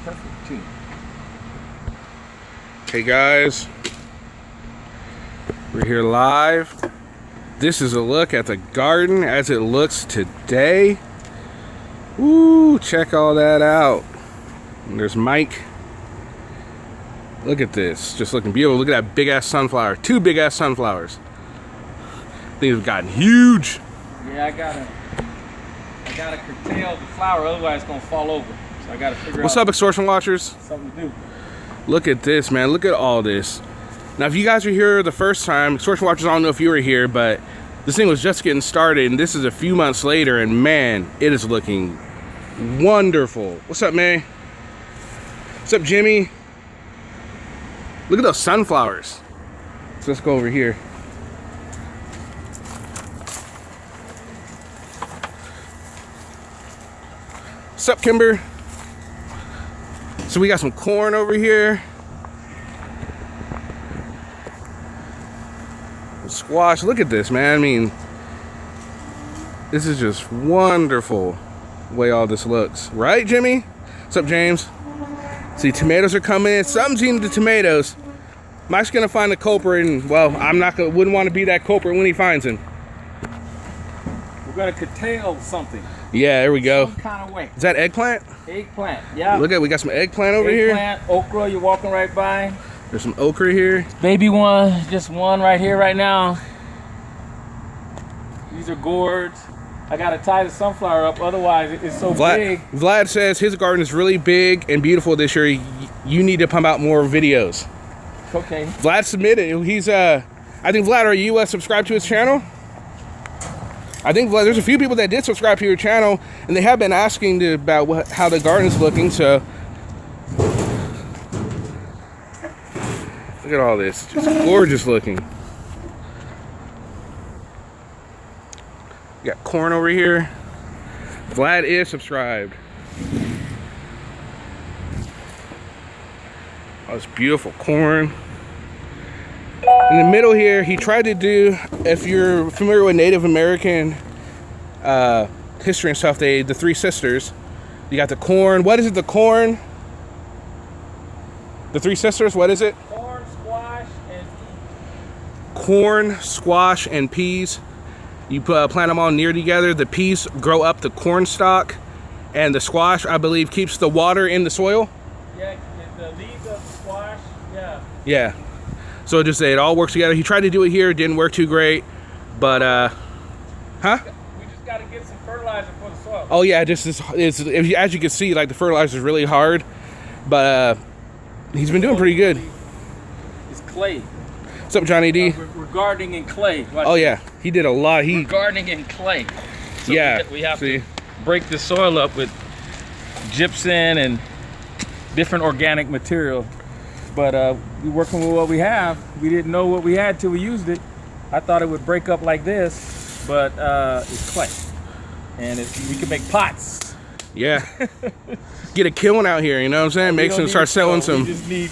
perfect too. Hey guys, we're here live. This is a look at the garden as it looks today. Woo, check all that out. And there's Mike. Look at this, just looking beautiful. Look at that big ass sunflower, 2 big ass sunflowers. Things have gotten huge. Yeah, I gotta curtail the flower, otherwise it's gonna fall over. So I gotta figure What's out up, Extortion Watchers? something to do. Look at this, man. Look at all this. Now, if you guys were here the first time, Extortion Watchers, I don't know if you were here, but this thing was just getting started, and this is a few months later, and man, it is looking wonderful. What's up, man? What's up, Jimmy? Look at those sunflowers. So let's go over here. What's up, Kimber? So we got some corn over here. Squash. Look at this, man. I mean, this is just wonderful the way all this looks. Right, Jimmy? What's up, James? See, tomatoes are coming in. Something's eating the tomatoes. Mike's gonna find the culprit, and well, wouldn't want to be that culprit when he finds him. We're gonna curtail something. Yeah, there we go. Some kind of way. Is that eggplant? Eggplant, yeah. Look at, we got some eggplant over here. Eggplant, okra, you're walking right by. There's some okra here. Baby one, just one right here right now. These are gourds. I gotta tie the sunflower up, otherwise it's so big. Vlad says his garden is really big and beautiful this year. You need to pump out more videos. Okay. Vlad submitted. He's I think, Vlad, are you subscribed to his channel? I think, Vlad, there's a few people that did subscribe to your channel, and they have been asking about how the garden's looking. So look at all this, just gorgeous looking. We got corn over here. Vlad is subscribed. Oh, it's beautiful corn. In the middle here, he tried to do, if you're familiar with Native American history and stuff, the 3 sisters. You got the corn. What is it, the corn? The 3 sisters, what is it? Corn, squash, and peas. Corn, squash, and peas. You plant them all near together. The peas grow up the corn stalk, and the squash, I believe, keeps the water in the soil. Yeah, the leaves of the squash, yeah. Yeah. So it all works together. He tried to do it here, it didn't work too great, but huh? We just got to get some fertilizer for the soil. Oh yeah, as you can see, like, the fertilizer is really hard, but he's been doing pretty good. It's clay. What's up, Johnny D? We're gardening in clay. Oh yeah, he did a lot. We're gardening in clay. So yeah, we have to break the soil up with gypsum and different organic material. But we're working with what we have. We didn't know what we had till we used it. I thought it would break up like this, but it's clay. And we can make pots. Yeah. Get a kiln out here, you know what I'm saying? Make some, start selling some. We just need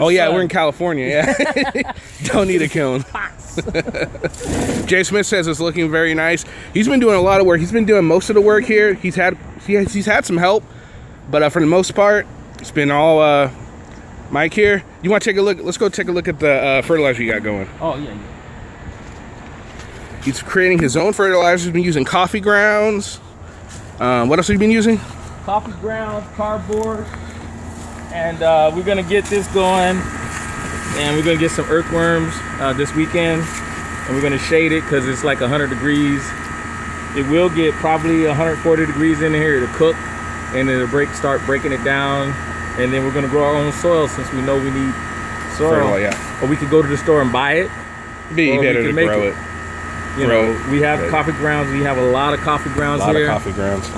oh yeah, we're in California, yeah. Don't need a kiln. Jay Smith says it's looking very nice. He's been doing a lot of work. He's been doing most of the work here. He's had some help, but for the most part, it's been all Mike here. You want to take a look? Let's go take a look at the fertilizer you got going. Oh yeah. He's creating his own fertilizer. He's been using coffee grounds. What else have you been using? Coffee grounds, cardboard, and we're gonna get this going, and we're gonna get some earthworms this weekend, and we're gonna shade it because it's like 100 degrees. It will get probably 140 degrees in here to cook, and it'll start breaking it down, and then we're gonna grow our own soil since we know we need soil. Fertile, yeah. Or we could go to the store and buy it. Be better to grow it. You know, we have coffee grounds. We have a lot of coffee grounds here. A lot of coffee grounds.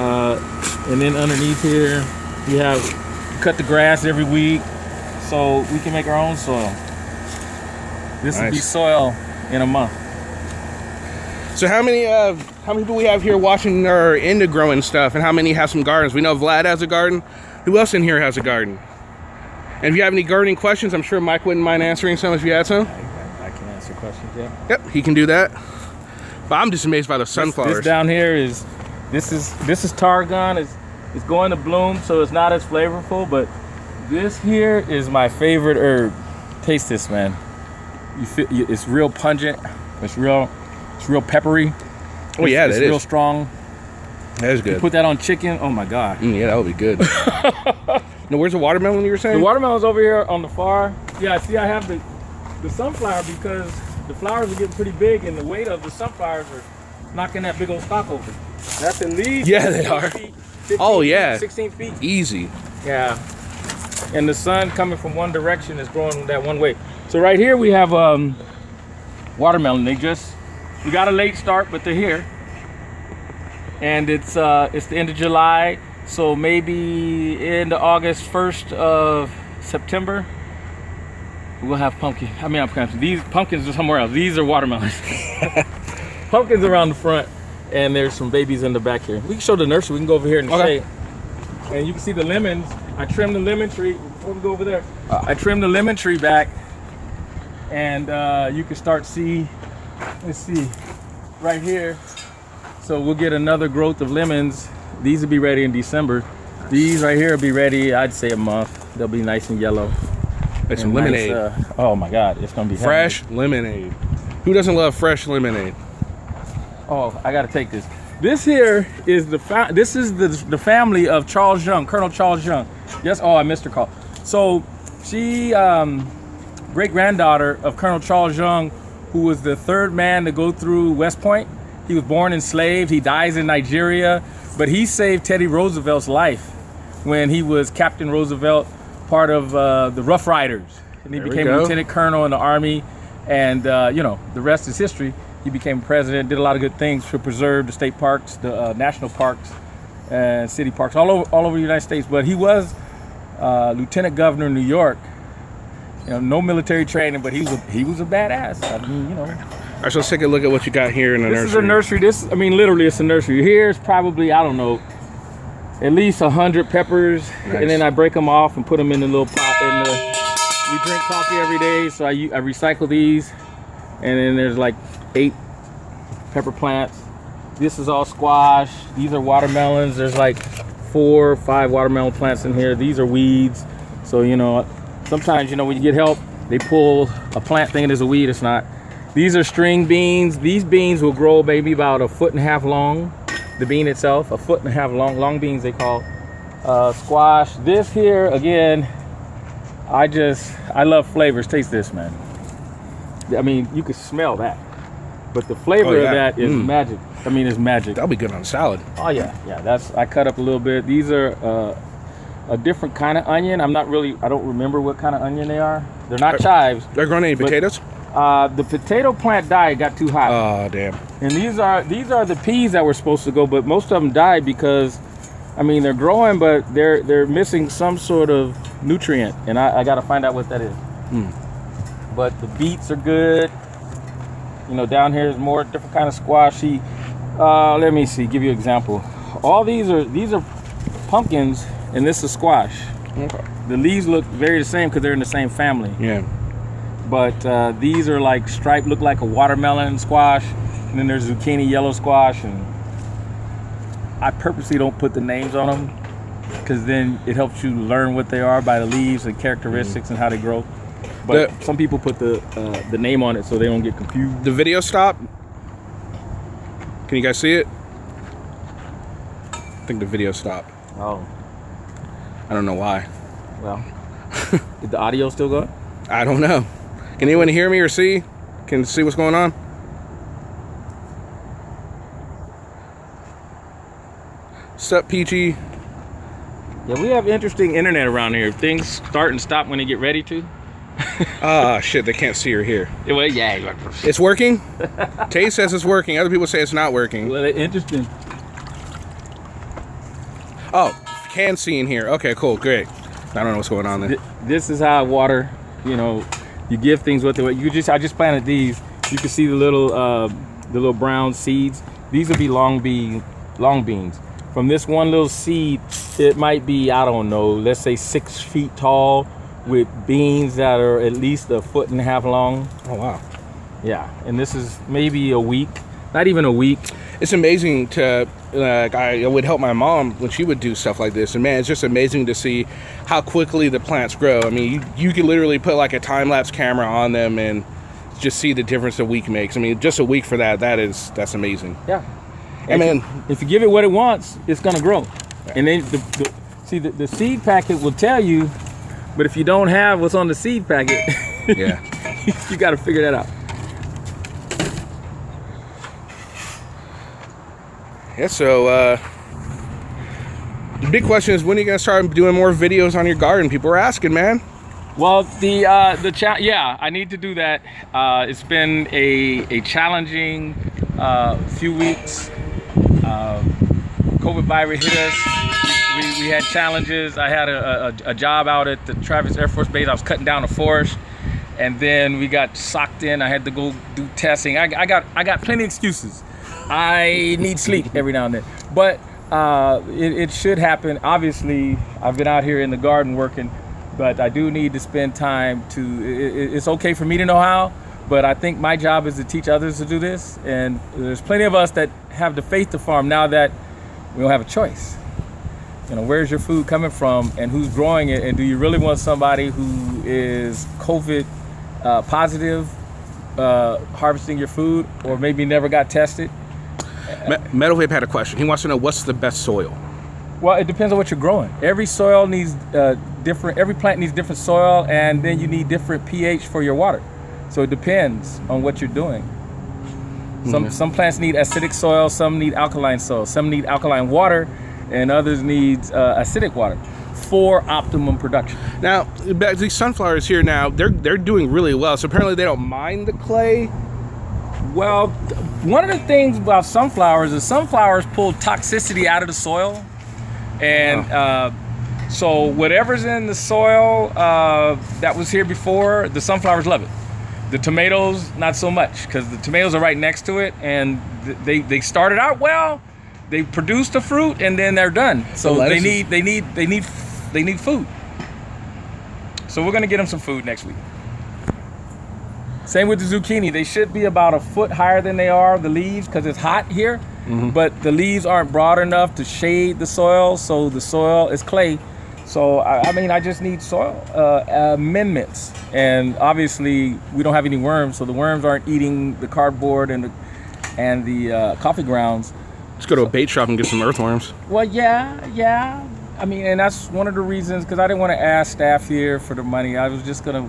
And then underneath here, we cut the grass every week, so we can make our own soil. This will be soil in a month. So how many people we have here watching are into growing stuff, and how many have some gardens? We know Vlad has a garden. Who else in here has a garden? And if you have any gardening questions, I'm sure Mike wouldn't mind answering some if you had some. I can answer questions, yeah. Yep, he can do that. But I'm just amazed by the sunflowers. This down here is this is tarragon. It's going to bloom, so it's not as flavorful, but this here is my favorite herb. Taste this, man. You feel it's real pungent. It's real peppery. Oh yeah, it's real strong. That is good. You put that on chicken. Oh my god. Yeah, that would be good. Now, where's the watermelon you were saying? The watermelon's over here on the far. Yeah, see, I have the sunflower because the flowers are getting pretty big, and the weight of the sunflowers are knocking that big old stalk over. That's at least they are. 15 oh feet, yeah, 16 feet. Easy. Yeah, and the sun coming from one direction is growing that one way. So right here we have watermelon. We got a late start, but they're here, and it's the end of July, so maybe end of August, 1st of September, we'll have pumpkin. I mean, these pumpkins are somewhere else. These are watermelons. Pumpkins around the front, and there's some babies in the back here. We can show the nursery. We can go over here in the shade, and you can see the lemons. I trimmed the lemon tree. Before we go over there, I trimmed the lemon tree back, and you can start see. Let's see, right here. So we'll get another growth of lemons. These will be ready in December. These right here will be ready, I'd say, a month. They'll be nice and yellow. It's some lemonade. Nice, oh my God, it's gonna be fresh lemonade. Who doesn't love fresh lemonade? Oh, I gotta take this. This here is the family of Charles Young, Colonel Charles Young. Yes. Oh, I missed her call. So she, great granddaughter of Colonel Charles Young, who was the third man to go through West Point. He was born enslaved. He dies in Nigeria, but he saved Teddy Roosevelt's life when he was Captain Roosevelt, part of the Rough Riders, and he became a lieutenant colonel in the Army. And you know, the rest is history. He became president, did a lot of good things to preserve the state parks, the national parks, and city parks all over the United States. But he was lieutenant governor in New York. You know, no military training, but he was a badass. I mean, you know. All right, so let's take a look at what you got here in the nursery. This is a nursery. I mean, literally, it's a nursery. Here's probably, I don't know, at least 100 peppers, nice. And then I break them off and put them in the little pot. We drink coffee every day, so I recycle these. And then there's like 8 pepper plants. This is all squash. These are watermelons. There's like 4 or 5 watermelon plants in here. These are weeds. So, you know, sometimes, you know, when you get help, they pull a plant thinking it's a weed. It's not. These are string beans. These beans will grow maybe about 1.5 feet long. The bean itself, 1.5 feet long. Long beans they call. Squash. This here, again, I love flavors. Taste this, man. I mean, you can smell that. But the flavor of that is magic. I mean, it's magic. That'll be good on salad. Oh yeah, yeah. I cut up a little bit. These are a different kind of onion. I don't remember what kind of onion they are. They're not chives. They're growing any potatoes? The potato plant died, got too hot. Oh damn. And these are the peas that were supposed to go, but most of them died because, I mean, they're growing, but they're missing some sort of nutrient, and I got to find out what that is. But the beets are good. You know, down here is more different kind of squashy. Let me see, give you an example. All these are pumpkins, and this is squash. Okay. The leaves look very the same because they're in the same family. Yeah. But these are like striped, look like a watermelon squash, and then there's zucchini yellow squash, and I purposely don't put the names on them because then it helps you learn what they are by the leaves and characteristics and how they grow. But some people put the name on it so they don't get confused. The video stopped. Can you guys see it? I think the video stopped. Oh. I don't know why. Well, is the audio still going? I don't know. Can anyone hear me or see? Can you see what's going on? Sup, Peachy? Yeah, we have interesting internet around here. Things start and stop when they get ready to. Ah, shit, they can't see or hear. Well, yeah. It's working? Tay says it's working. Other people say it's not working. Well, interesting. Oh, can see in here. Okay, cool, great. I don't know what's going on there. This is how I water, you know, you give things what they want. I just planted these. You can see the little brown seeds. These would be long beans. From this one little seed, it might be, I don't know, let's say 6 feet tall with beans that are at least 1.5 feet long. Oh, wow. Yeah, and this is maybe a week, not even a week. It's amazing to I would help my mom when she would do stuff like this, and man, it's just amazing to see how quickly the plants grow. I mean, you can literally put like a time-lapse camera on them and just see the difference a week makes. I mean, just a week for that's amazing. Yeah. And man, if you give it what it wants, it's gonna grow. And then the seed packet will tell you, but if you don't have what's on the seed packet, yeah, you got to figure that out. Yeah. So the big question is, when are you gonna start doing more videos on your garden? People are asking, man. Well, yeah, I need to do that. It's been a challenging few weeks. COVID virus hit us. We had challenges. I had a job out at the Travis Air Force Base. I was cutting down a forest, and then we got socked in. I had to go do testing. I got plenty of excuses. I need sleep every now and then, but it should happen. Obviously, I've been out here in the garden working, but I do need to spend time it's okay for me to know how, but I think my job is to teach others to do this. And there's plenty of us that have the faith to farm now that we don't have a choice. You know, where's your food coming from and who's growing it? And do you really want somebody who is COVID positive harvesting your food, or maybe never got tested? Metal Vape had a question. He wants to know, what's the best soil? Well, it depends on what you're growing. Every soil needs every plant needs different soil, and then you need different pH for your water. So it depends on what you're doing. Some plants need acidic soil, some need alkaline soil, some need alkaline water, and others need acidic water for optimum production. Now, back to these sunflowers here now, they're doing really well. So apparently they don't mind the clay. Well, one of the things about sunflowers is sunflowers pull toxicity out of the soil. And so whatever's in the soil that was here before, the sunflowers love it. The tomatoes, not so much, because the tomatoes are right next to it, and they started out well. They produced the fruit, and then they're done. So they need food. So we're gonna get them some food next week. Same with the zucchini. They should be about a foot higher than they are, the leaves, because it's hot here. But the leaves aren't broad enough to shade the soil, so the soil is clay. So I mean, I just need soil amendments, and obviously we don't have any worms, so the worms aren't eating the cardboard and the coffee grounds. Let's go to a bait shop and get some earthworms. Well, yeah. I mean, and that's one of the reasons, because I didn't want to ask staff here for the money. I was just gonna,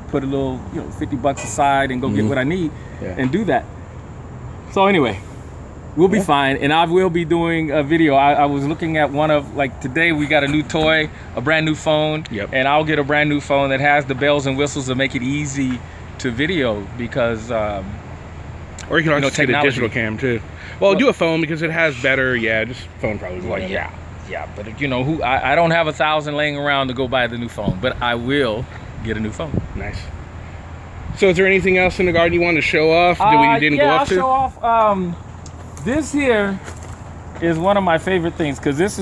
put a little, $50 aside and go get what I need and do that. So anyway. We'll be fine, and I will be doing a video. I was looking at one of, like today we got a new toy, a brand new phone, and I'll get a brand new phone that has the bells and whistles to make it easy to video, because or you can also get a digital cam too. Well, do a phone because it has better, just phone probably. Well, yeah, but I don't have 1,000 laying around to go buy the new phone, but I will get a new phone. Nice. So is there anything else in the garden you wanted to show off that we didn't go up to? I'll show off. This here is one of my favorite things, because this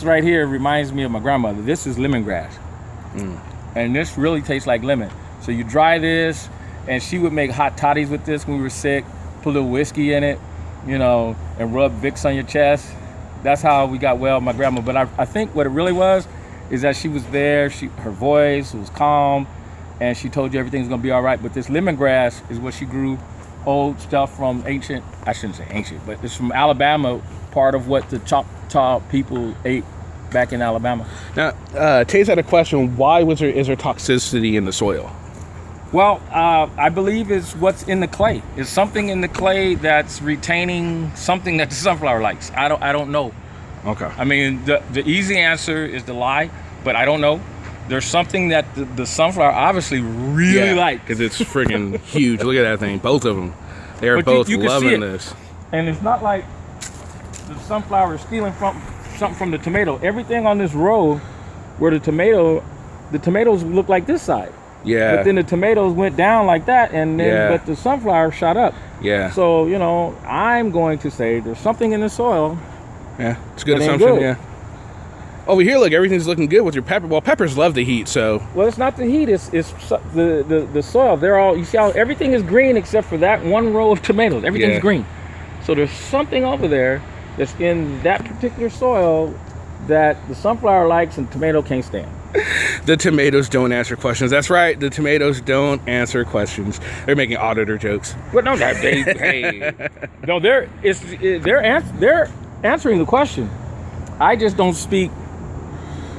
right here reminds me of my grandmother. This is lemongrass. And this really tastes like lemon. So you dry this, and she would make hot toddies with this when we were sick, put a little whiskey in it, and rub Vicks on your chest. That's how we got well, my grandma. But I think what it really was is that she was there, her voice was calm, and she told you everything's gonna be all right. But this lemongrass is what she grew. Old stuff from I shouldn't say ancient, but it's from Alabama, part of what the Choctaw people ate back in Alabama. Now, Taze had a question. Why is there toxicity in the soil? Well, I believe it's what's in the clay. It's something in the clay that's retaining something that the sunflower likes. I don't know. Okay. I mean, the easy answer is to lie, but I don't know. There's something that the sunflower obviously really likes. Because it's friggin' huge. Look at that thing. Both of them. They are both loving this. And it's not like the sunflower is stealing something from the tomato. Everything on this row where the tomatoes look like this side. Yeah. But then the tomatoes went down like that, and then but the sunflower shot up. Yeah. So, I'm going to say there's something in the soil. Yeah, it's a good assumption, yeah. Over here, look, everything's looking good with your pepper. Well, peppers love the heat, so. Well, it's not the heat, it's the soil. They're all, you see how everything is green except for that one row of tomatoes. Everything's green. So there's something over there that's in that particular soil that the sunflower likes and tomato can't stand. The tomatoes don't answer questions. That's right. The tomatoes don't answer questions. They're making auditor jokes. But no, no, they're answering the question. I just don't speak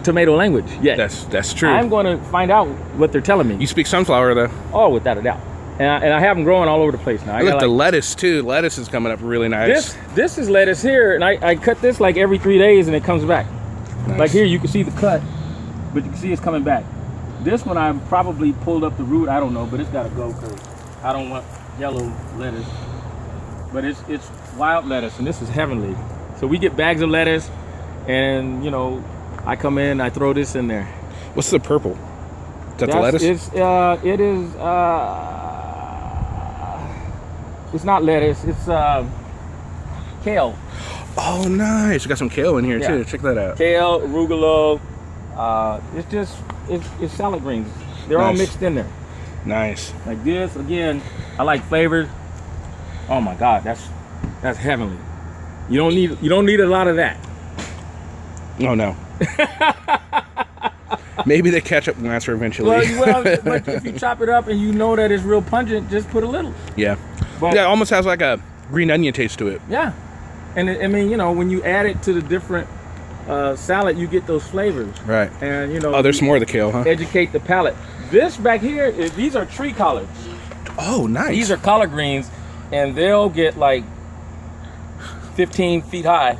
tomato language yet. That's true. I'm going to find out what they're telling me. You speak sunflower though. Oh, without a doubt. And I have them growing all over the place now. Look, the lettuce too. Lettuce is coming up really nice. This is lettuce here, and I cut this like every 3 days, and it comes back. Nice. Like here, you can see the cut, but you can see it's coming back. This one I probably pulled up the root. I don't know, but it's got to go because I don't want yellow lettuce. But it's wild lettuce, and this is heavenly. So we get bags of lettuce, and you know, I come in, I throw this in there. What's the purple? Is that the lettuce? It's not lettuce. It's kale. Oh, nice. We got some kale in here Yeah. too. Check that out. Kale, arugula. It's salad greens. They're all Nice. mixed in there. Nice. Like this again. I like flavors. Oh my God, that's heavenly. You don't need a lot of that. Oh no. Maybe the ketchup will answer eventually. Well, but if you chop it up and you know that it's real pungent, just put a little. Yeah. But, Yeah, it almost has like a green onion taste to it. Yeah. And I mean, you know, when you add it to the different salad, you get those flavors. Right. And you know. Oh, there's some more of the kale, huh? Educate the palate. This back here, these are tree collards. Oh, nice. These are collard greens, and they'll get like 15 feet high,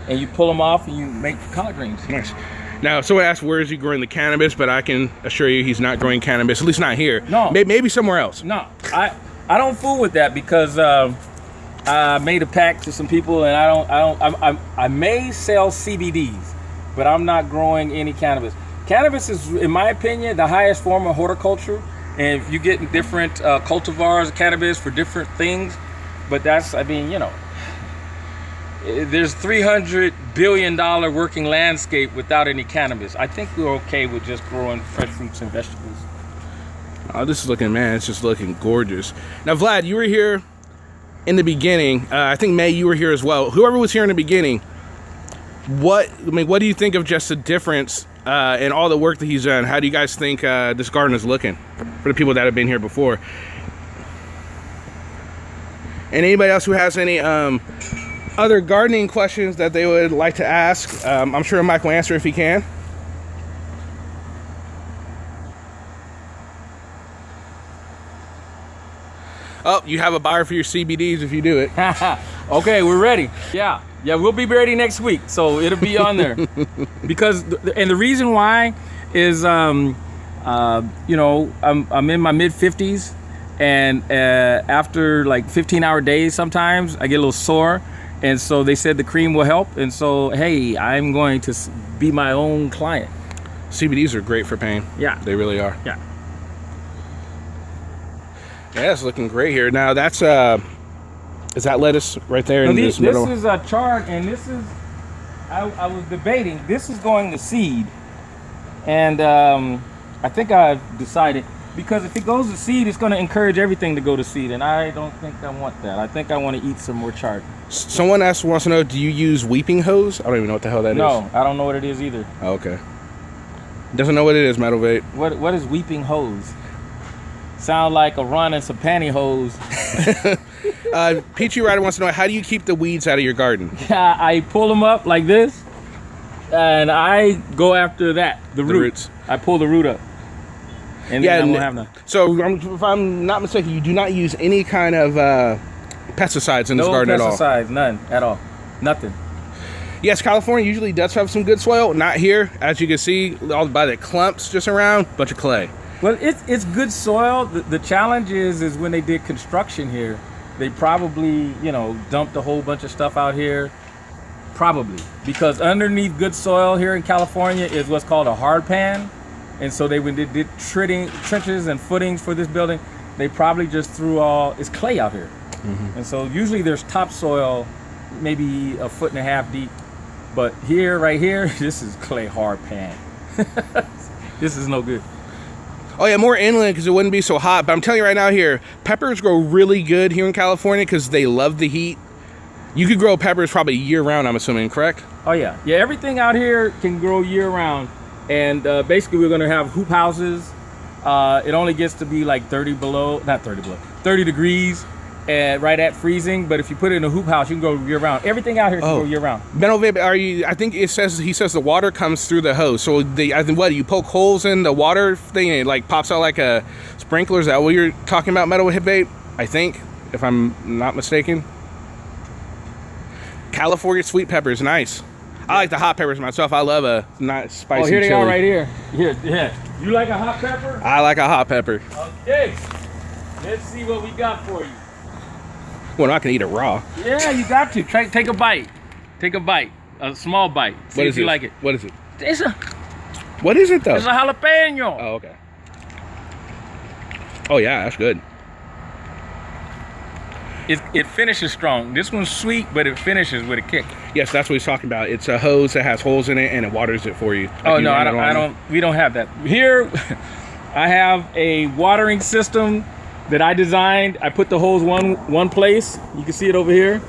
and you pull them off and you make collard greens. Nice. Now, someone asked where is he growing the cannabis, but I can assure you he's not growing cannabis, at least not here. No. Maybe somewhere else. No, I don't fool with that because I made a pact to some people, and I may sell CBDs, but I'm not growing any cannabis. Cannabis is, in my opinion, the highest form of horticulture, and if you get different cultivars of cannabis for different things, but that's, I mean, you know, there's $300 billion working landscape without any cannabis. I think we're okay with just growing fresh fruits and vegetables. Oh, this is looking, man, it's just looking gorgeous. Now, Vlad, you were here in the beginning. I think, May, you were here as well. Whoever was here in the beginning, what do you think of just the difference in all the work that he's done? How do you guys think this garden is looking for the people that have been here before? And anybody else who has any other gardening questions that they would like to ask, I'm sure Mike will answer if he can. Oh, you have a buyer for your CBDs if you do it. Okay, we're ready. Yeah, we'll be ready next week, so it'll be on there. Because and the reason why is you know, I'm in my mid 50s, and after like 15-hour days sometimes I get a little sore, and so they said the cream will help, and so hey, I'm going to be my own client. CBDs are great for pain. Yeah, They really are. yeah. Yeah, it's looking great here. Now that's is that lettuce right there in this middle? This is a chard, and this is I was debating. This is going to seed, and I think I've decided, because if it goes to seed, it's going to encourage everything to go to seed, and I don't think I want that. I think I want to eat some more chard. Someone wants to know, do you use weeping hose? I don't even know what the hell that is. No, I don't know what it is either. Oh, okay. Doesn't know what it is, Metal Vape. What is weeping hose? Sound like a run and some pantyhose. Peachy Rider wants to know, how do you keep the weeds out of your garden? I pull them up like this, and I go after that, the roots. I pull the root up, and then I won't have none. So if I'm not mistaken, you do not use any kind of pesticides in this garden at all? No pesticides, none at all, nothing. Yes, California usually does have some good soil. Not here, as you can see, all by the clumps just around, bunch of clay. Well, it's good soil. The challenge is when they did construction here, they probably, you know, dumped a whole bunch of stuff out here. Probably. Because underneath good soil here in California is what's called a hard pan. And so when they did trenches and footings for this building, they probably just threw it's clay out here. Mm-hmm. And so usually there's topsoil, maybe 1.5 foot deep. But right here, this is clay hard pan. This is no good. Oh yeah, more inland because it wouldn't be so hot. But I'm telling you right now here, peppers grow really good here in California because they love the heat. You could grow peppers probably year round, I'm assuming, correct? Oh yeah, yeah. Everything out here can grow year round, and basically we're gonna have hoop houses. It only gets to be like 30 degrees, and right at freezing. But if you put it in a hoop house, you can go year round. Everything out here can go year round. Benno, are you? I think he says the water comes through the hose. So I think what, you poke holes in the water thing and it like pops out like a sprinkler. Is that what you're talking about, Metal Vape? I think, if I'm not mistaken. California sweet peppers, nice. I like the hot peppers myself. I love a nice spicy chili. Oh, here they are right here. Here, yeah. You like a hot pepper? I like a hot pepper. Okay. Let's see what we got for you. Well, I'm not gonna eat it raw. Yeah, you got to. Take a bite. Take a bite. A small bite. See if you like it. What is it? What is it though? It's a jalapeno. Oh, okay. Oh yeah, that's good. It finishes strong. This one's sweet, but it finishes with a kick. Yes, that's what he's talking about. It's a hose that has holes in it and it waters it for you. Like oh no, I don't. We don't have that here. I have a watering system that I designed. I put the hose one place. You can see it over here,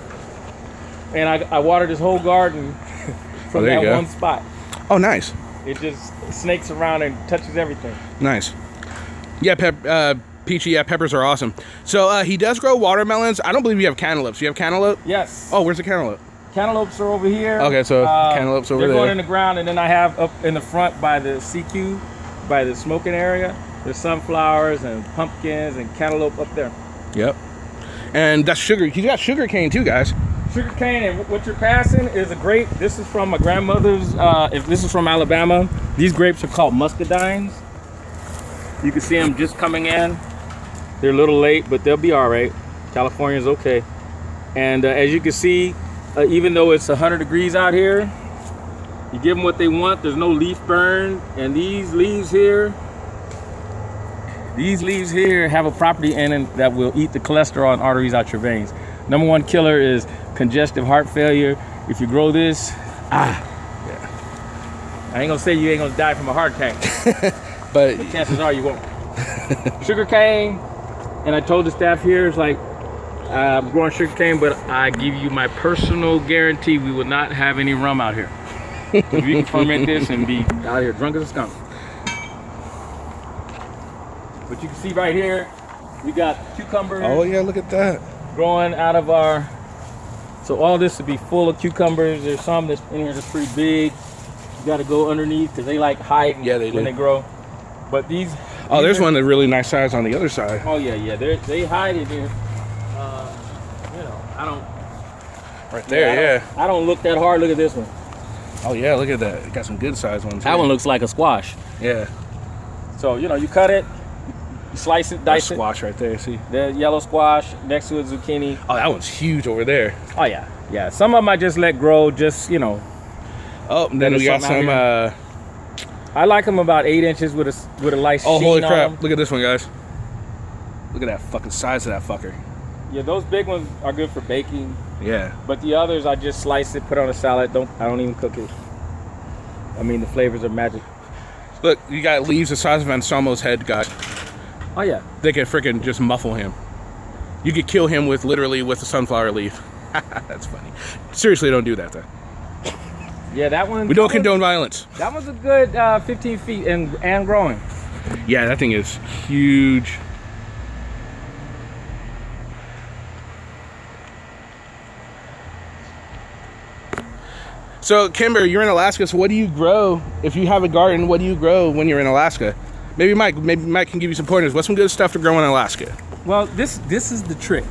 and I water this whole garden from that one spot. Oh, nice. It just snakes around and touches everything. Nice. Yeah, Peachy, yeah, peppers are awesome. So he does grow watermelons. I don't believe you have cantaloupes. You have cantaloupe? Yes. Oh, where's the cantaloupe? Cantaloupes are over here. Okay, so cantaloupes over there. They're going in the ground, and then I have up in the front by the CQ, by the smoking area, there's sunflowers and pumpkins and cantaloupe up there. Yep. And that's sugar. You got sugar cane too, guys. Sugar cane, and what you're passing is a grape. This is from my grandmother's. If this is from Alabama, these grapes are called muscadines. You can see them just coming in. They're a little late, but they'll be all right. California's okay. And as you can see, even though it's 100 degrees out here, you give them what they want. There's no leaf burn. And these leaves here have a property in them that will eat the cholesterol and arteries out your veins. Number one killer is congestive heart failure. If you grow this, I ain't gonna say you ain't gonna die from a heart attack, but chances are you won't. Sugar cane. And I told the staff here, it's like, I'm growing sugar cane, but I give you my personal guarantee we will not have any rum out here. Because we can ferment this and be out here drunk as a skunk. But you can see right here, we got cucumbers. Oh yeah, look at that. Growing out of our, so all this would be full of cucumbers. There's some that's in here that's pretty big. You got to go underneath because they like hide when they grow. But these. Oh, there's one that's really nice size on the other side. Oh yeah, yeah. They hide in here. You know, I don't. Right there, I don't look that hard. Look at this one. Oh yeah, look at that. It got some good size ones. That one looks like a squash. Yeah. So you know, you cut it, you slice it, dice it. Squash right there. See. The yellow squash next to a zucchini. Oh, that one's huge over there. Oh yeah, yeah. Some of them I just let grow, just you know. Oh, and then we got some. I like them about 8 inches with a light sheen on them. Oh, holy crap. Look at this one, guys. Look at that fucking size of that fucker. Yeah, those big ones are good for baking. Yeah. But the others, I just slice it, put on a salad. I don't even cook it. I mean, the flavors are magic. Look, you got leaves the size of Anselmo's head, guys. Oh, yeah. They can freaking just muffle him. You could kill him with literally with a sunflower leaf. That's funny. Seriously, don't do that, though. Yeah, that one. We don't condone violence. That was a good 15 feet and growing. Yeah, that thing is huge. So, Kimber, you're in Alaska, so what do you grow? If you have a garden, what do you grow when you're in Alaska? Maybe Mike can give you some pointers. What's some good stuff to grow in Alaska? Well, this is the trick.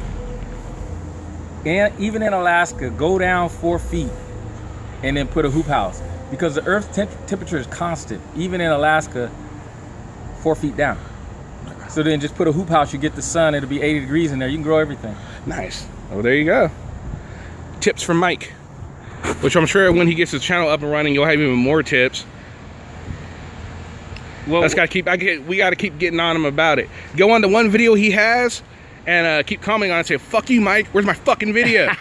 And even in Alaska, go down 4 feet and then put a hoop house. Because the earth's temperature is constant, even in Alaska, 4 feet down. So then just put a hoop house, you get the sun, it'll be 80 degrees in there, you can grow everything. Nice. Well, there you go. Tips from Mike. Which I'm sure when he gets his channel up and running, you'll have even more tips. Well, we got to keep getting on him about it. Go on to one video he has and keep commenting on it and say, fuck you, Mike, where's my fucking video?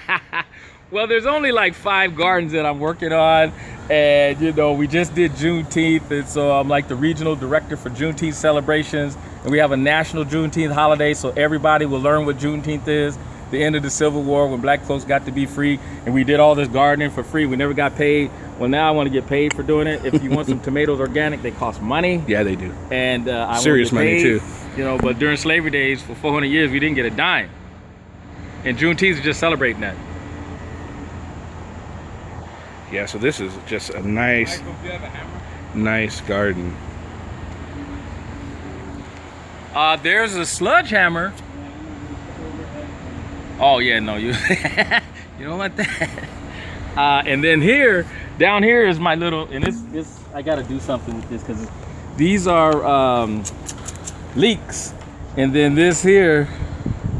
Well, there's only like 5 gardens that I'm working on, and you know, we just did Juneteenth, and so I'm like the regional director for Juneteenth celebrations, and we have a national Juneteenth holiday, so everybody will learn what Juneteenth is. the end of the Civil War when black folks got to be free, and we did all this gardening for free. We never got paid. Well, now I want to get paid for doing it. If you want some tomatoes organic, they cost money. Yeah, they do. And I serious want to get money paid, too. You know, but during slavery days, for 400 years, we didn't get a dime. And Juneteenth is just celebrating that. Yeah, so this is just a nice, nice garden. There's a sludge hammer. Oh yeah, no, you you don't want that. And then here, down here is my little, and this I got to do something with this because these are leeks, and then this here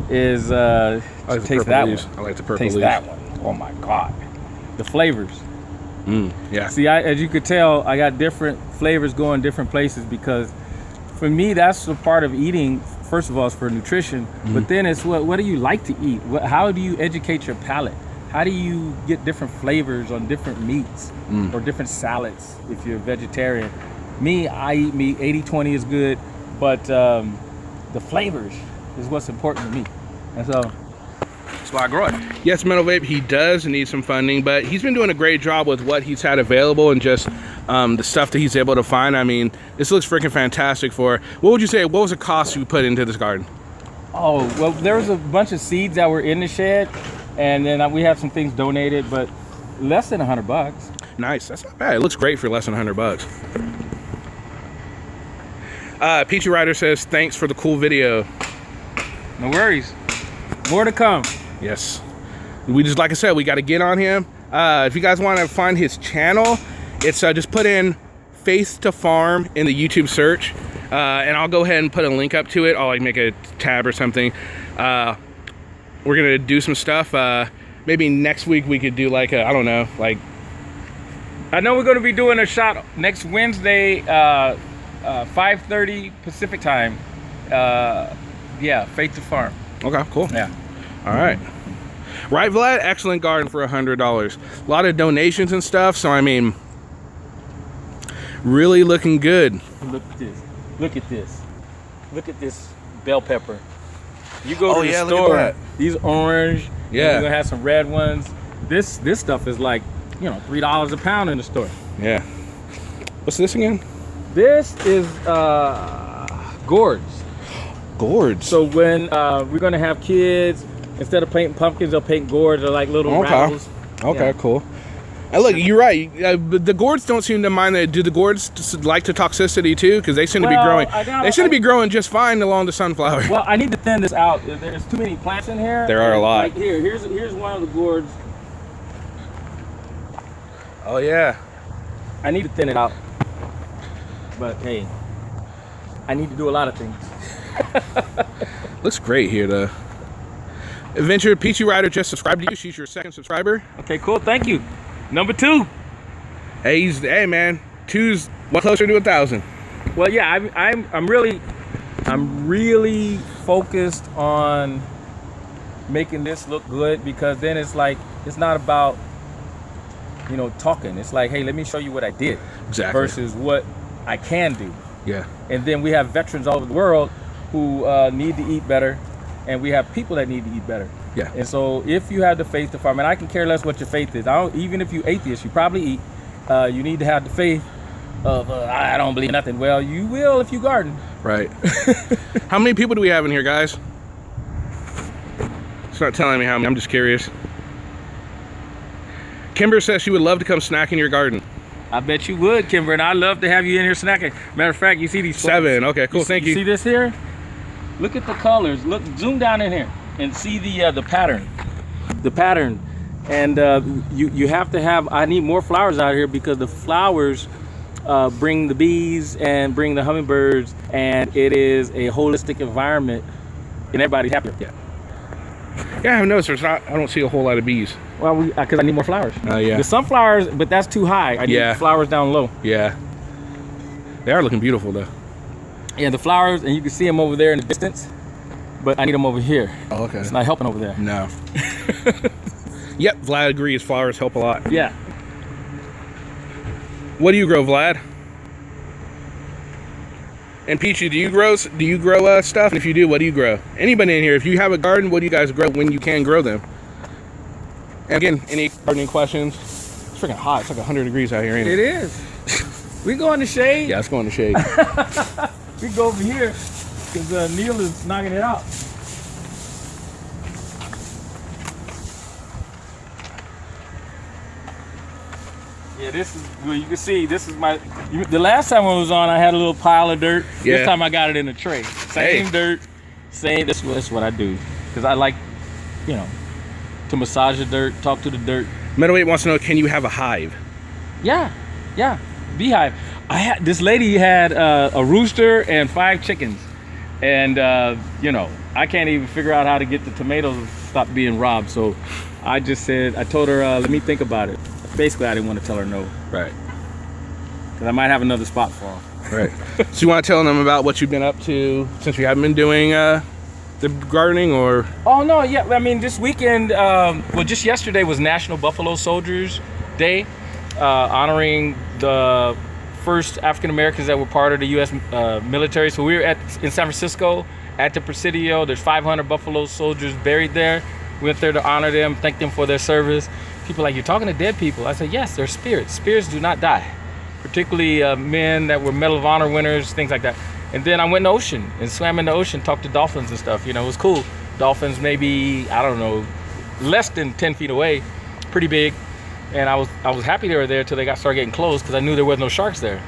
is I like the taste purple that leaves. one. I like the purple Taste leaves. that one. Oh my God, the flavors. Yeah. See, as you could tell, I got different flavors going different places because for me, that's the part of eating. First of all, it's for nutrition, but then it's what do you like to eat? How do you educate your palate? How do you get different flavors on different meats or different salads if you're a vegetarian? Me, I eat meat. 80-20 is good, but the flavors is what's important to me, and so that's why I grow it. Yes, Metal Vape, he does need some funding, but he's been doing a great job with what he's had available and just the stuff that he's able to find. I mean, this looks freaking fantastic for, what would you say, what was the cost you put into this garden? Oh, well, there was a bunch of seeds that were in the shed, and then we have some things donated, but less than $100. Nice, that's not bad. It looks great for less than $100. Peachy Rider says, thanks for the cool video. No worries. More to come. Yes. We just, like I said, we got to get on him. If you guys want to find his channel, it's just put in Faith to Farm in the YouTube search. And I'll go ahead and put a link up to it. I'll like make a tab or something. We're going to do some stuff. Maybe next week we could do like a, I don't know, like. I know we're going to be doing a shot next Wednesday, 5:30 Pacific time. Yeah, Faith to Farm. Okay, cool. Yeah. All right. Right, Vlad? Excellent garden for $100. A lot of donations and stuff, so I mean, really looking good. Look at this. Look at this. Look at this bell pepper. You go to the store, these orange, yeah, you're gonna have some red ones. This stuff is like, you know, $3 a pound in the store. Yeah. What's this again? This is gourds. Gourds. So when we're gonna have kids, instead of painting pumpkins, they'll paint gourds or like little rattles. Okay, yeah. Cool. And look, you're right. The gourds don't seem to mind that. Do the gourds like the toxicity too? Because they seem to be growing. They seem to be growing just fine along the sunflower. Well, I need to thin this out. There's too many plants in here. There are a lot. Like here's one of the gourds. Oh yeah. I need to thin it out. But hey, I need to do a lot of things. Looks great here though. Adventure Peachy Rider just subscribed to you. She's your second subscriber. Okay, cool. Thank you. Number 2. Hey man, 2's one closer to 1,000. Well, yeah, I'm really focused on making this look good, because then it's like, it's not about, you know, talking. It's like, hey, let me show you what I did. Exactly. Versus what I can do. Yeah. And then we have veterans all over the world who need to eat better, and we have people that need to eat better. Yeah. And so if you have the faith to farm, and I can care less what your faith is. Even if you atheist, you probably eat. You need to have the faith of I don't believe nothing. Well, you will if you garden. Right. How many people do we have in here, guys? It's not telling me how many. I'm just curious. Kimber says she would love to come snack in your garden. I bet you would, Kimber, and I'd love to have you in here snacking. Matter of fact, you see these 7. Okay, cool. Thank you. See this here? Look at the colors. Look, zoom down in here and see the pattern. The pattern. And you have to have, I need more flowers out here, because the flowers bring the bees and bring the hummingbirds, and it is a holistic environment, and everybody's happier. Yeah. Yeah, I've noticed I don't see a whole lot of bees. Well, because I need more flowers. Yeah. The sunflowers, but that's too high. I need flowers down low. Yeah. They are looking beautiful though. Yeah, the flowers, and you can see them over there in the distance, but I need them over here. Oh, okay. It's not helping over there. No. Yep, Vlad agrees. Flowers help a lot. Yeah. What do you grow, Vlad? And Peachy, do you grow stuff? And if you do, what do you grow? Anybody in here, if you have a garden, what do you guys grow when you can grow them? And again, any gardening questions? It's freaking hot. It's like 100 degrees out here, ain't it? It is. We go in the shade. Yeah, let's go in the shade. We go over here because Neil is knocking it out. Yeah, this is, well, you can see, this is the last time I was on, I had a little pile of dirt. Yeah. This time I got it in a tray. Same dirt, that's what I do. Because I like, you know, to massage the dirt, talk to the dirt. Middleweight wants to know, can you have a hive? Yeah, beehive. This lady had a rooster and 5 chickens. And, you know, I can't even figure out how to get the tomatoes to stop being robbed. So I told her, let me think about it. Basically, I didn't want to tell her no. Right. Because I might have another spot for them. Right. So you want to tell them about what you've been up to since you haven't been doing the gardening, or? Oh, no, yeah. I mean, this weekend, well, just yesterday was National Buffalo Soldiers Day, honoring the first African Americans that were part of the U.S. Military. So we were in San Francisco at the Presidio. There's 500 Buffalo Soldiers buried there. We went there to honor them, thank them for their service. People are like, you're talking to dead people. I said, yes, they're spirits. Spirits do not die. Particularly men that were Medal of Honor winners, things like that. And then I went in the ocean and swam in the ocean, talked to dolphins and stuff. You know, it was cool. Dolphins maybe, I don't know, less than 10 feet away, pretty big. And I was happy they were there until they started getting close because I knew there was no sharks there.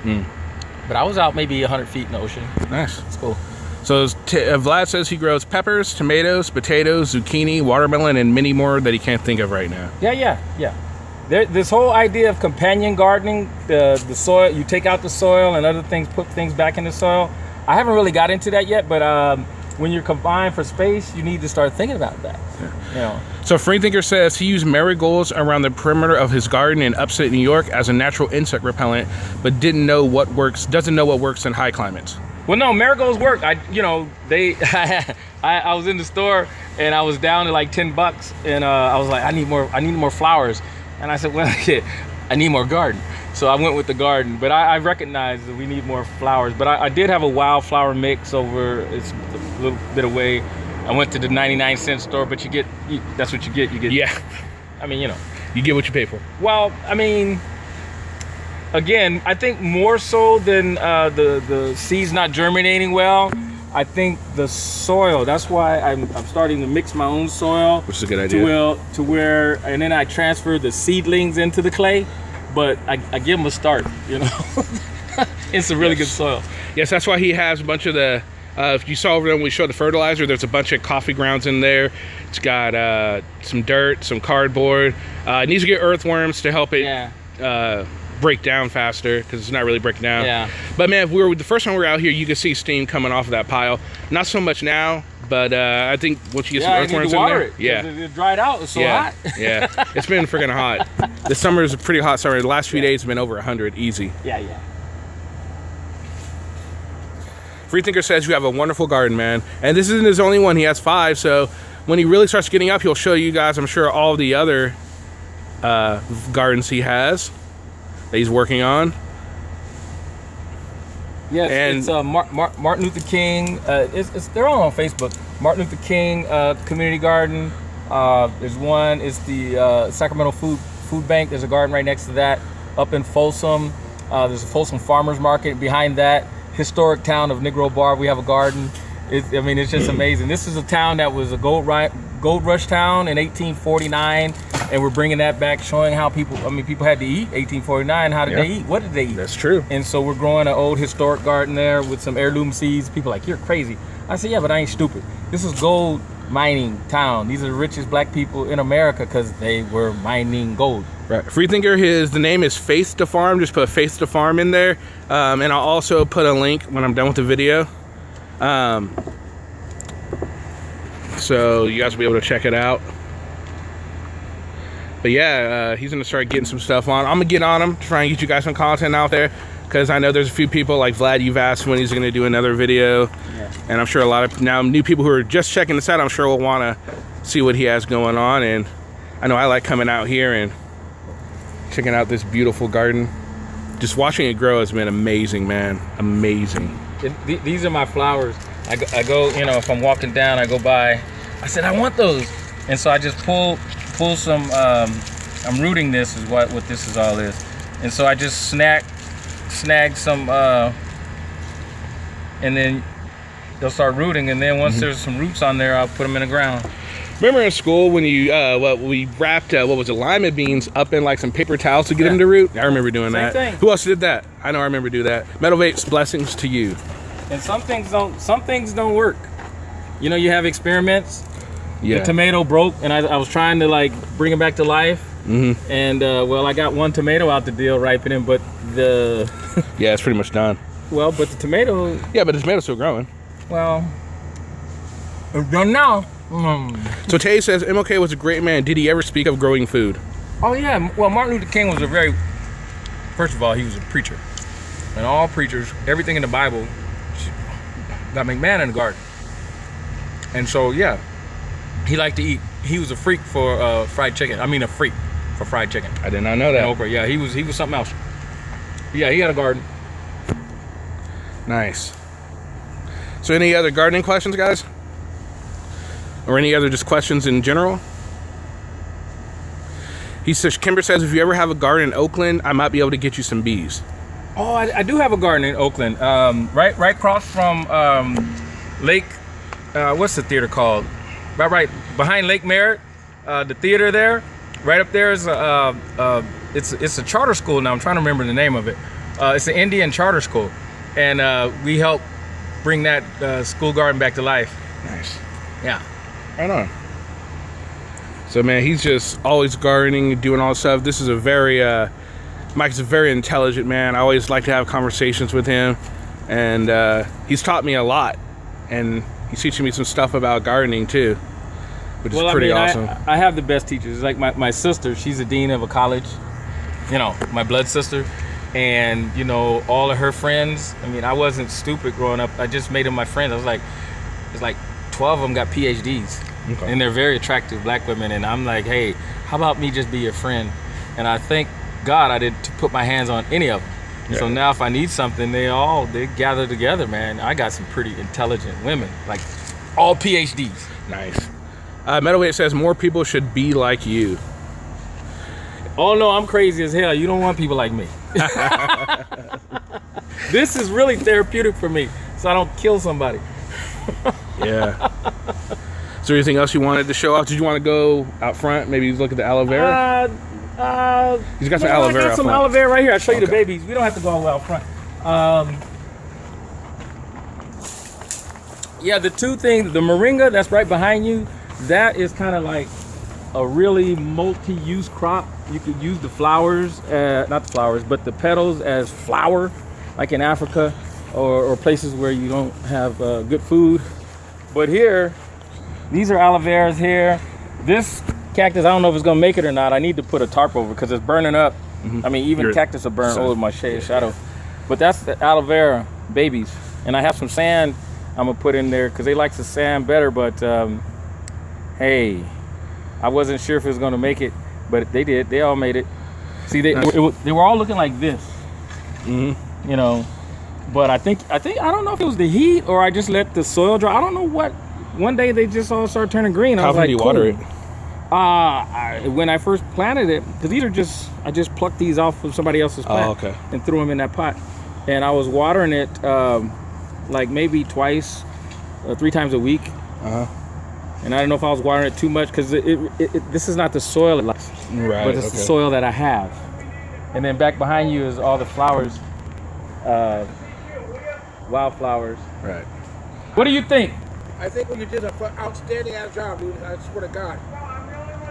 But I was out maybe 100 feet in the ocean. Nice. It's cool. So Vlad says he grows peppers, tomatoes, potatoes, zucchini, watermelon, and many more that he can't think of right now. Yeah. This whole idea of companion gardening, the soil, you take out the soil and other things, put things back in the soil. I haven't really got into that yet, but when you're combined for space, you need to start thinking about that. Yeah. You know. So Freethinker says he used marigolds around the perimeter of his garden in upstate New York as a natural insect repellent, but doesn't know what works in high climates. Well, no, marigolds work. I was in the store and I was down to like $10, and I was like, I need more flowers, and I said, well, I need more garden. So I went with the garden, but I recognize that we need more flowers. But I did have a wildflower mix over, it's a little bit away. I went to the 99-cent store, but that's what you get. Yeah. I mean, you know. You get what you pay for. Well, I mean, again, I think more so than the seeds not germinating well, I think the soil. That's why I'm starting to mix my own soil. Which is a good idea. To where, and then I transfer the seedlings into the clay, but I give them a start, you know. It's a really good soil. Yes, that's why he has a bunch of the, if you saw over there when we showed the fertilizer, there's a bunch of coffee grounds in there. It's got some dirt, some cardboard. It needs to get earthworms to help it break down faster, because it's not really breaking down. Yeah. But man, the first time we were out here, you could see steam coming off of that pile. Not so much now, but I think once you get some earthworms in there, it dried out. It's so hot. Yeah, it's been freaking hot. This summer is a pretty hot summer. The last few days have been over 100 easy. Yeah. Freethinker says you have a wonderful garden, man, and this isn't his only one. He has 5, so when he really starts getting up, he'll show you guys, I'm sure, all the other gardens he has that he's working on. Yes, and it's Martin Luther King. They're all on Facebook. Martin Luther King Community Garden. There's one. It's the Sacramento Food Bank. There's a garden right next to that. Up in Folsom, there's a Folsom Farmers Market. Behind that, historic town of Negro Bar, we have a garden. It's just amazing. This is a town that was a gold rush town in 1849, and we're bringing that back, showing how people had to eat. 1849, how did they eat? What did they eat? That's true. And so we're growing an old historic garden there with some heirloom seeds. People are like, you're crazy. I said, yeah, but I ain't stupid. This is gold mining town. These are the richest black people in America because they were mining gold. Right. Freethinker, the name is Faith to Farm. Just put Faith to Farm in there. And I'll also put a link when I'm done with the video. So you guys will be able to check it out. But yeah, he's gonna start getting some stuff on. I'm gonna get on him, try and get you guys some content out there, because I know there's a few people like Vlad, you've asked when he's gonna do another video. Yeah. And I'm sure a lot of now new people who are just checking this out, I'm sure will want to see what he has going on. And I know I like coming out here and checking out this beautiful garden. Just watching it grow has been amazing, man. Amazing. these are my flowers. I go, you know, if I'm walking down, I go by. I said I want those, and so I just pull some. I'm rooting this is what this is all is, and so I just snag some, and then they'll start rooting, and then once there's some roots on there, I'll put them in the ground. Remember in school when you we wrapped what was it, lima beans up in like some paper towels to get them to root? I remember doing that. Same thing. Who else did that? I know I remember do that. Metal Vapes, blessings to you. And some things don't work. You know, you have experiments. Yeah. The tomato broke, and I was trying to like bring it back to life. And well, I got one tomato out the deal ripening, but the Yeah, it's pretty much done. well, but the tomato, Yeah, but the tomato's still growing. well, it's done now. So Tay says MLK was a great man. Did he ever speak of growing food? Oh yeah, well, Martin Luther King was first of all, he was a preacher, and all preachers, everything in the Bible got McMahon in the garden, and so yeah, he liked to eat. He was a freak for fried chicken. I mean, a freak for fried chicken. I did not know that. And okra. Yeah, he was something else. Yeah, he had a garden. Nice. So any other gardening questions, guys? Or any other just questions in general? He says, Kimber says, if you ever have a garden in Oakland, I might be able to get you some bees. Oh, I do have a garden in Oakland. Right across from Lake, what's the theater called? Right behind Lake Merritt, the theater there. Right up there is it's a charter school now. I'm trying to remember the name of it. It's an Indian charter school, and we help bring that school garden back to life. Nice. Yeah. Right on. So man, he's just always gardening, doing all this stuff. This is a very Mike's a very intelligent man. I always like to have conversations with him, and he's taught me a lot, and he's teaching me some stuff about gardening too, which is pretty awesome. I have the best teachers. Like my sister, she's a dean of a college, you know, my blood sister, and you know, all of her friends. I mean, I wasn't stupid growing up. I just made them my friends. I was like, it's like 12 of them got PhDs. Okay. And they're very attractive black women, and I'm like, hey, how about me just be your friend? And I thank God I didn't put my hands on any of them. Yeah. So now if I need something, they gather together, man. I got some pretty intelligent women, like all PhDs. Nice. Metalweight says more people should be like you. Oh no, I'm crazy as hell. You don't want people like me. This is really therapeutic for me, so I don't kill somebody. Yeah. Is there anything else you wanted to show off? Did you want to go out front? Maybe look at the aloe vera? He's got some aloe vera. I got some aloe vera right here. I'll show you the babies. We don't have to go all the way out front. Yeah, the two things, the moringa that's right behind you, that is kind of like a really multi-use crop. You could use the flowers, not the flowers, but the petals as flour, like in Africa or places where you don't have good food. But here, these are aloe veras here. This cactus, I don't know if it's gonna make it or not. I need to put a tarp over because it's burning up. I mean, even cactus will burn over my shadow. But that's the aloe vera babies. And I have some sand I'm gonna put in there because they like the sand better. But hey, I wasn't sure if it was gonna make it, but they did. They all made it. See, they were all looking like this. You know, but I don't know if it was the heat or I just let the soil dry. I don't know what. One day they just all started turning green. I was like, how often do you water it? When I first planted it, because these are I just plucked these off of somebody else's plant and threw them in that pot. And I was watering it like maybe twice, 3 times a week. And I don't know if I was watering it too much because this is not the soil it likes, but it's the soil that I have. And then back behind you is all the flowers, wildflowers. Right. What do you think? I think you did an outstanding job, dude. I swear to God.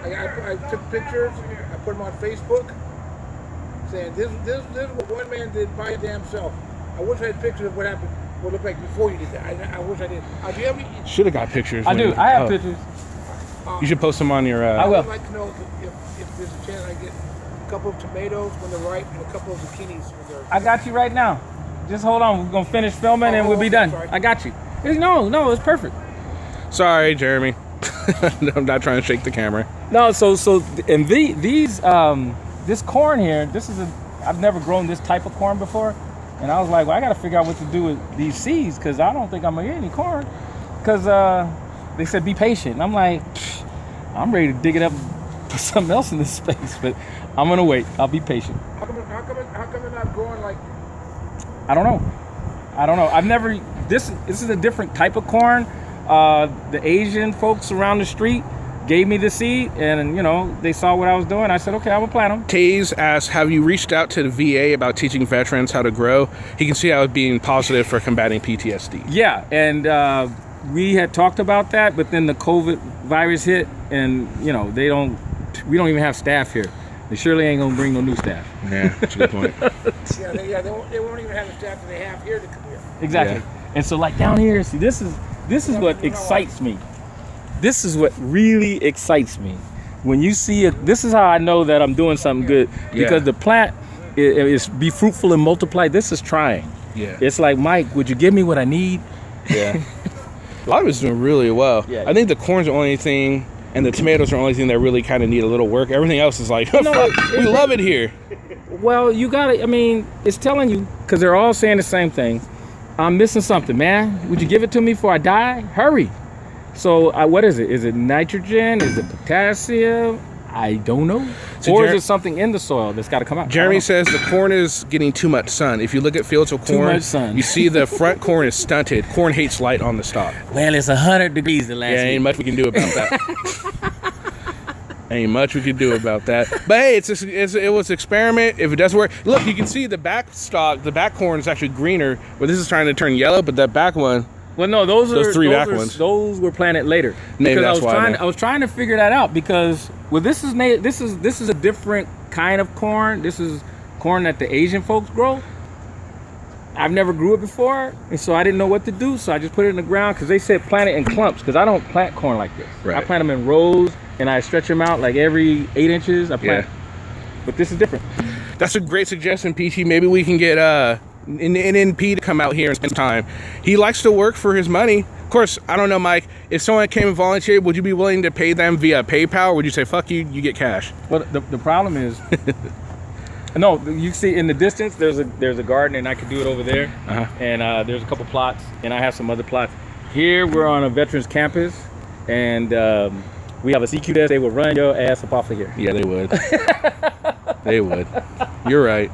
I took pictures, I put them on Facebook, saying this is what one man did by his damn self. I wish I had pictures of what happened, what it looked like before you did that. I wish I did. Do you have any? Should have got pictures. I do. I have pictures. You should post them on your. I will. I'd like to know if there's a chance I get a couple of tomatoes when they're ripe and a couple of zucchinis when they're. I got you right now. Just hold on. We're gonna finish filming and we'll be done. Sorry. I got you. No, it's perfect. Sorry, Jeremy. I'm not trying to shake the camera. No, and these this corn here, I've never grown this type of corn before, And I was like, well, I got to figure out what to do with these seeds because I don't think I'm going to get any corn. Because they said, be patient. And I'm like, I'm ready to dig it up, put something else in this space. But I'm going to wait. I'll be patient. How come they're not growing like? I don't know. I've never, this is a different type of corn. The Asian folks around the street gave me the seed, and you know, they saw what I was doing. I said, okay, I will plant them. Taze asks, have you reached out to the VA about teaching veterans how to grow? He can see how it being positive for combating PTSD. Yeah, and we had talked about that, but then the COVID virus hit, and you know, we don't even have staff here. They surely ain't gonna bring no new staff. Yeah, that's a good point. They won't even have the staff that they have here to come here. Exactly. Yeah. And so like down here, see, this is what excites me. This is what really excites me. When you see it, this is how I know that I'm doing something good, because the plant is be fruitful and multiply. This is trying. Yeah. It's like, Mike, would you give me what I need? Yeah. A lot of it's doing really well. Yeah. I think the corn's the only thing, and the tomatoes are the only thing that really kind of need a little work. Everything else is like, we love it here. Well, you gotta, I mean, it's telling you, because they're all saying the same thing. I'm missing something, man. Would you give it to me before I die? Hurry. So what is it? Is it nitrogen? Is it potassium? I don't know. So or is it something in the soil that's got to come out? Jeremy says the corn is getting too much sun. If you look at fields of corn, much sun. you see the front corn is stunted. Corn hates light on the stalk. Well, it's 100 degrees the last Yeah, ain't much we can do about that. Ain't much we can do about that. But hey, it was an experiment. If it doesn't work, look, you can see the back stalk, the back corn is actually greener, but this is trying to turn yellow, but that back one. Well, no, those back ones. Those were planted later. Maybe because that's I was trying to figure that out because this is a different kind of corn. This is corn that the Asian folks grow. I've never grew it before, and so I didn't know what to do. So I just put it in the ground because they said plant it in clumps. Because I don't plant corn like this. Right. I plant them in rows, and I stretch them out like every 8 inches. I plant. Yeah. But this is different. That's a great suggestion, PT. Maybe we can get an NNP to come out here and spend time. He likes to work for his money. Of course, I don't know, Mike. If someone came and volunteered, would you be willing to pay them via PayPal, or would you say, fuck you, you get cash? Well, the problem is, no, you see in the distance, there's a garden, and I could do it over there. And there's a couple plots, and I have some other plots. Here, we're on a veterans campus, and we have a CQ desk. They will run your ass up off of here. Yeah, they would. They would. You're right.